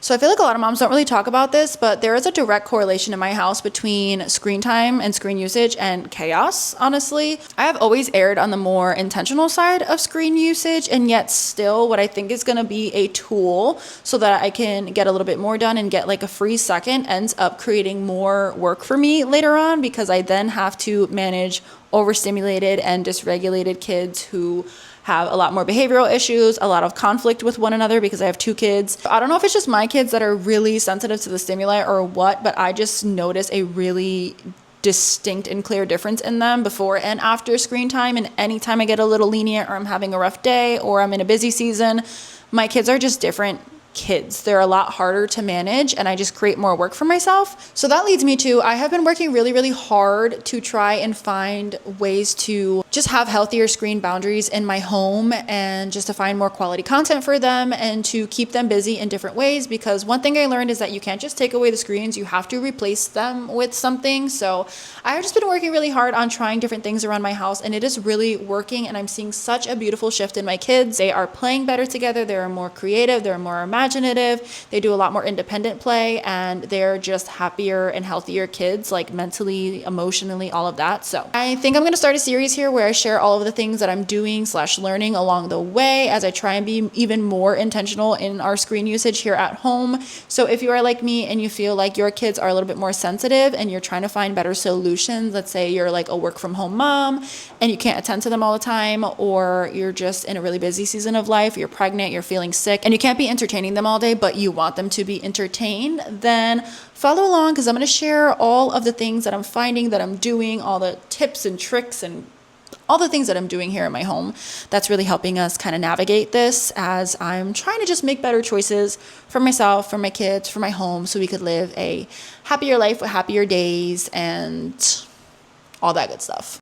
So I feel like a lot of moms don't really talk about this, but there is a direct correlation in my house between screen time and screen usage and chaos, honestly. I have always erred on the more intentional side of screen usage, and yet still what I think is gonna be a tool so that I can get a little bit more done and get like a free second ends up creating more work for me later on, because I then have to manage overstimulated and dysregulated kids who have a lot more behavioral issues, a lot of conflict with one another because I have two kids. I don't know if it's just my kids that are really sensitive to the stimuli or what, but I just notice a really distinct and clear difference in them before and after screen time. And anytime I get a little lenient or I'm having a rough day or I'm in a busy season, my kids are just different kids. They're a lot harder to manage and I just create more work for myself. So that leads me to, I have been working really, really hard to try and find ways to just have healthier screen boundaries in my home and just to find more quality content for them and to keep them busy in different ways. Because one thing I learned is that you can't just take away the screens, you have to replace them with something. So I've just been working really hard on trying different things around my house and it is really working, and I'm seeing such a beautiful shift in my kids. They are playing better together, they're more creative, they're more imaginative, they do a lot more independent play, and they're just happier and healthier kids, like mentally, emotionally, all of that. So I think I'm going to start a series here where I share all of the things that I'm doing / learning along the way as I try and be even more intentional in our screen usage here at home. So if you are like me and you feel like your kids are a little bit more sensitive and you're trying to find better solutions, let's say you're like a work from home mom and you can't attend to them all the time, or you're just in a really busy season of life, you're pregnant, you're feeling sick, and you can't be entertaining them all day, but you want them to be entertained, then follow along because I'm going to share all of the things that I'm finding, that I'm doing, all the tips and tricks and all the things that I'm doing here in my home that's really helping us kind of navigate this as I'm trying to just make better choices for myself, for my kids, for my home, so we could live a happier life with happier days and all that good stuff.